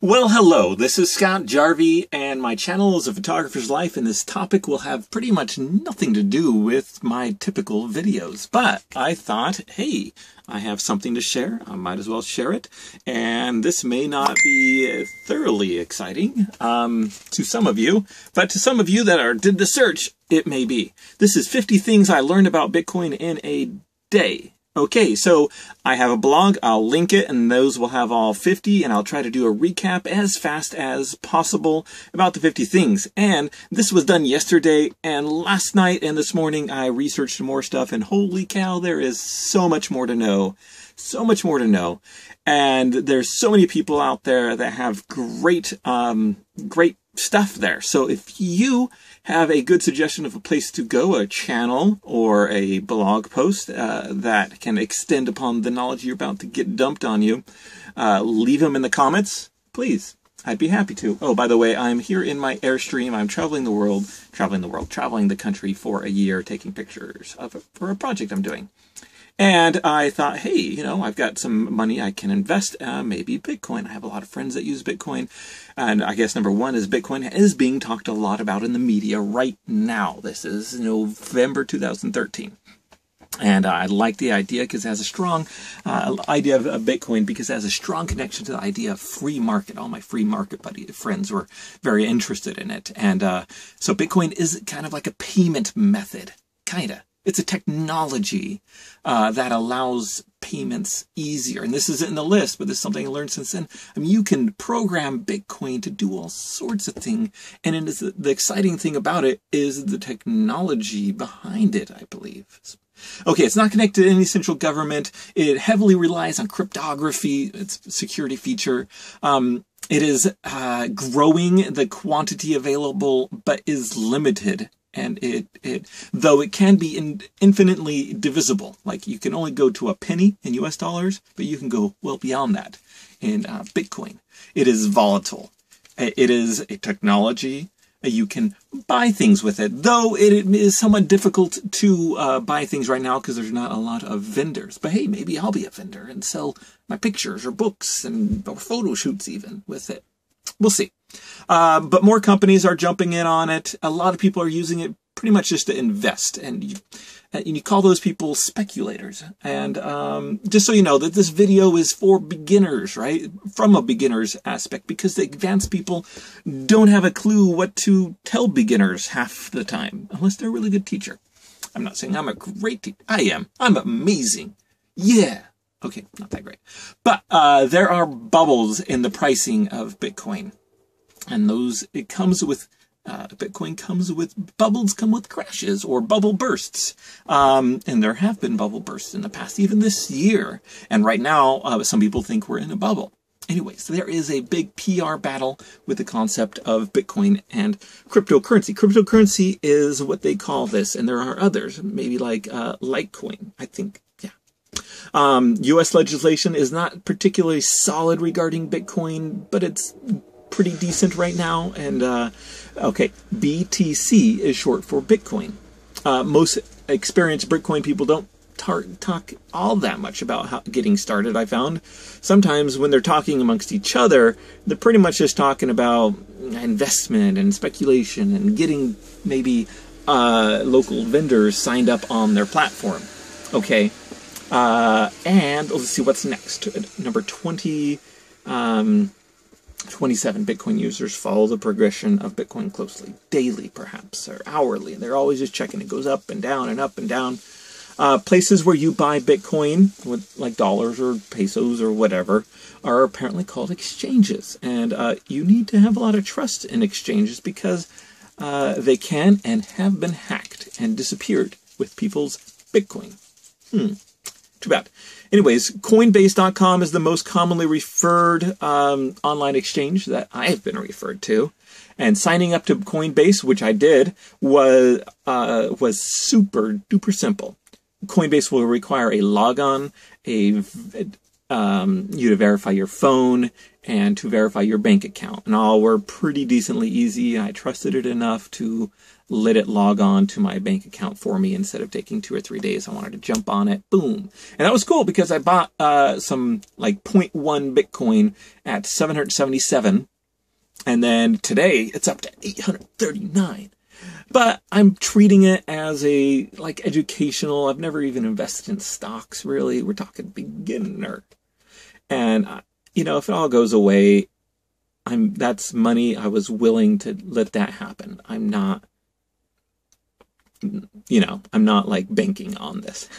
Well, hello, this is Scott JARVIE, and my channel is A Photographer's Life, and this topic will have pretty much nothing to do with my typical videos. But I thought, hey, I have something to share, I might as well share it, and this may not be thoroughly exciting to some of you, but to some of you that did the search, it may be. This is 50 things I learned about Bitcoin in a day. Okay, so I have a blog, I'll link it, and those will have all 50, and I'll try to do a recap as fast as possible about the 50 things. And this was done yesterday, and last night and this morning I researched more stuff, and holy cow, there is so much more to know. So much more to know. And there's so many people out there that have great stuff there. So if you have a good suggestion of a place to go, a channel or a blog post that can extend upon the knowledge you're about to get dumped on you, leave them in the comments, please. I'd be happy to. Oh, by the way, I'm here in my Airstream. I'm traveling the country for a year, taking pictures for a project I'm doing. And I thought, hey, you know, I've got some money I can invest, maybe Bitcoin. I have a lot of friends that use Bitcoin. And I guess number one is Bitcoin is being talked a lot about in the media right now. This is November 2013. And I like the idea because it has a strong idea of Bitcoin, because it has a strong connection to the idea of free market. All my free market friends were very interested in it. And so Bitcoin is kind of like a payment method, kind of. It's a technology that allows payments easier. And this isn't in the list, but this is something I learned since then. I mean, you can program Bitcoin to do all sorts of things. And it is the exciting thing about it is the technology behind it, I believe. Okay, it's not connected to any central government. It heavily relies on cryptography. It's a security feature. It is growing the quantity available, but is limited. And though it can be infinitely divisible, like you can only go to a penny in US dollars, but you can go well beyond that in Bitcoin. It is volatile. It is a technology. You can buy things with it, though it is somewhat difficult to buy things right now because there's not a lot of vendors. But hey, maybe I'll be a vendor and sell my pictures or books or photo shoots even with it. We'll see. But more companies are jumping in on it. A lot of people are using it pretty much just to invest. And you call those people speculators. And just so you know that this video is for beginners, right? From a beginner's aspect, because the advanced people don't have a clue what to tell beginners half the time, unless they're a really good teacher. I'm not saying I'm a great teacher. I am. I'm amazing. Yeah. Okay, not that great. But there are bubbles in the pricing of Bitcoin. And Bitcoin comes with bubbles, come with crashes or bubble bursts. And there have been bubble bursts in the past, even this year. And right now, some people think we're in a bubble. Anyways, there is a big PR battle with the concept of Bitcoin and cryptocurrency. Cryptocurrency is what they call this, and there are others, maybe like Litecoin, I think. U.S. legislation is not particularly solid regarding Bitcoin, but it's pretty decent right now. And, okay, BTC is short for Bitcoin. Most experienced Bitcoin people don't talk all that much about getting started, I found. Sometimes when they're talking amongst each other, they're pretty much just talking about investment and speculation and getting maybe local vendors signed up on their platform. Okay. And let's see what's next. Number 27, Bitcoin users follow the progression of Bitcoin closely, daily perhaps, or hourly. They're always just checking. It goes up and down and up and down. Places where you buy Bitcoin, with like dollars or pesos or whatever, are apparently called exchanges. And you need to have a lot of trust in exchanges because they can and have been hacked and disappeared with people's Bitcoin. Too bad. Anyways, Coinbase.com is the most commonly referred online exchange that I've been referred to. And signing up to Coinbase, which I did, was super duper simple. Coinbase will require a logon, you to verify your phone, and to verify your bank account. And all were pretty decently easy. I trusted it enough to let it log on to my bank account for me instead of taking 2 or 3 days. I wanted to jump on it. Boom. And that was cool because I bought some like 0.1 Bitcoin at 777. And then today it's up to 839. But I'm treating it as a like educational. I've never even invested in stocks, really. We're talking beginner. And you know, if it all goes away, that's money. I was willing to let that happen. I'm not, you know, I'm not like banking on this.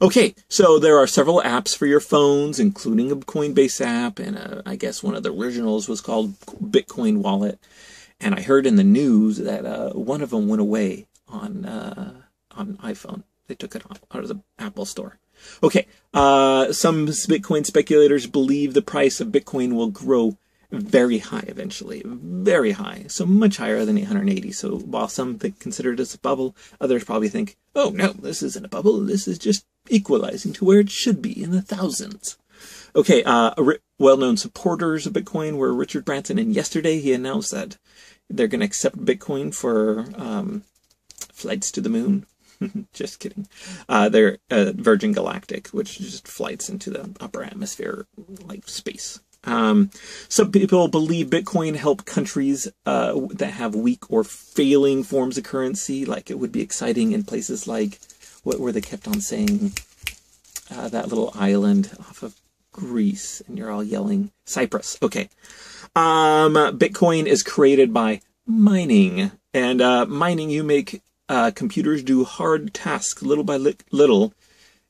Okay, so there are several apps for your phones, including a Coinbase app, and I guess one of the originals was called Bitcoin Wallet. And I heard in the news that one of them went away on iPhone. They took it out of the Apple Store. Okay, some Bitcoin speculators believe the price of Bitcoin will grow very high eventually, very high, so much higher than 880. So while some consider it as a bubble, others probably think, oh no, this isn't a bubble, this is just equalizing to where it should be in the thousands. Okay, well-known supporters of Bitcoin were Richard Branson, and yesterday he announced that they're going to accept Bitcoin for flights to the moon. Just kidding. They're Virgin Galactic, which is just flights into the upper atmosphere, like space. Some people believe Bitcoin help countries that have weak or failing forms of currency. Like it would be exciting in places like, where they kept on saying, that little island off of Greece, and you're all yelling, Cyprus. Okay. Bitcoin is created by mining. And mining, you make computers do hard tasks little by little,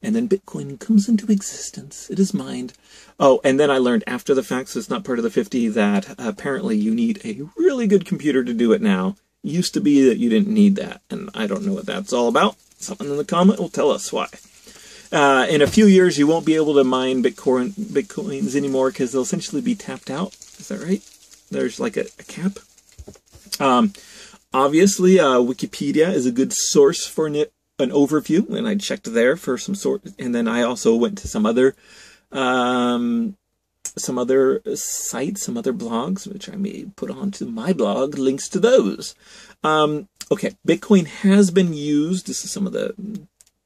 and then Bitcoin comes into existence. It is mined. Oh, and then I learned after the fact, so it's not part of the 50, that apparently you need a really good computer to do it now. It used to be that you didn't need that, and I don't know what that's all about. Someone in the comment will tell us why. In a few years, you won't be able to mine Bitcoins anymore because they'll essentially be tapped out. Is that right? There's like a cap. Obviously, Wikipedia is a good source for an overview, and I checked there for some sort. And then I also went to some other sites, some other blogs, which I may put onto my blog. Links to those. Okay, Bitcoin has been used. This is some of the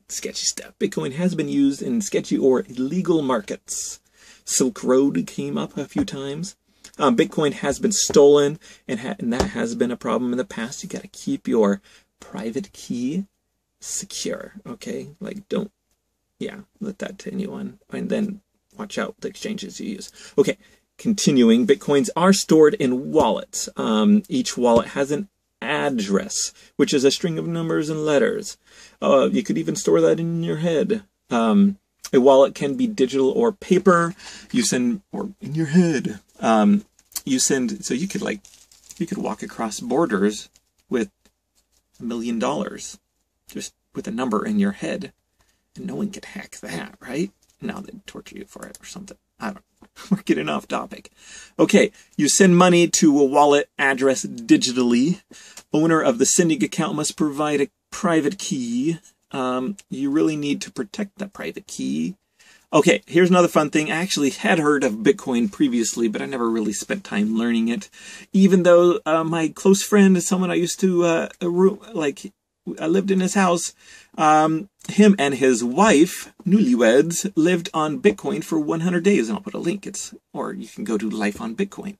sketchy stuff. Bitcoin has been used in sketchy or illegal markets. Silk Road came up a few times. Bitcoin has been stolen, and that has been a problem in the past. You got to keep your private key secure, okay? Like, don't, let that to anyone. And then watch out the exchanges you use. Okay, continuing, Bitcoins are stored in wallets. Each wallet has an address, which is a string of numbers and letters. You could even store that in your head. A wallet can be digital or paper. Or in your head. So you could walk across borders with $1 million just with a number in your head, and no one could hack that, right? Now they'd torture you for it or something. I don't know. We're getting off topic. Okay, you send money to a wallet address digitally. Owner of the sending account must provide a private key. You really need to protect that private key. Okay, here's another fun thing. I actually had heard of Bitcoin previously, but I never really spent time learning it. Even though my close friend is someone I used to, I lived in his house. Him and his wife, newlyweds, lived on Bitcoin for 100 days. And I'll put a link. Or you can go to Life on Bitcoin.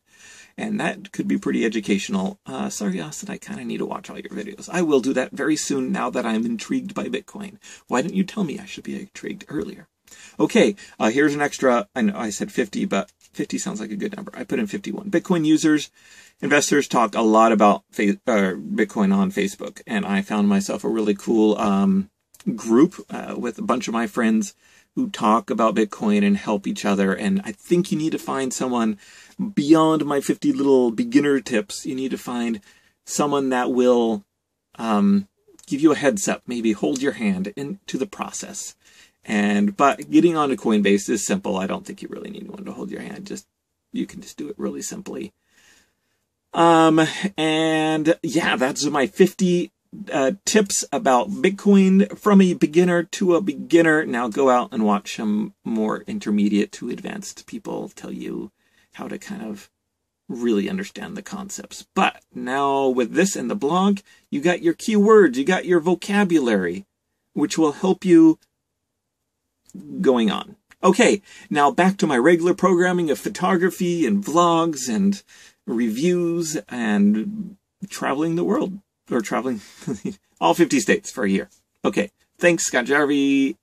And that could be pretty educational. Sorry, Austin, I kind of need to watch all your videos. I will do that very soon now that I'm intrigued by Bitcoin. Why didn't you tell me I should be intrigued earlier? Okay, here's an extra. I know I said 50, but 50 sounds like a good number. I put in 51. Bitcoin investors talk a lot about Bitcoin on Facebook, and I found myself a really cool group with a bunch of my friends who talk about Bitcoin and help each other. And I think you need to find someone beyond my 50 little beginner tips. You need to find someone that will give you a heads up, maybe hold your hand into the process. But getting onto Coinbase is simple. I don't think you really need anyone to hold your hand. You can just do it really simply. And yeah, that's my 50 tips about Bitcoin from a beginner to a beginner. Now go out and watch some more intermediate to advanced people tell you how to kind of really understand the concepts. But now with this and the blog, you got your keywords, you got your vocabulary, which will help you going on. Okay, now back to my regular programming of photography and vlogs and reviews and traveling the world, or traveling all 50 states for a year. Okay, thanks, Scott Jarvie,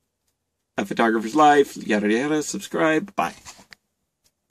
A Photographer's Life, yada yada, subscribe, bye.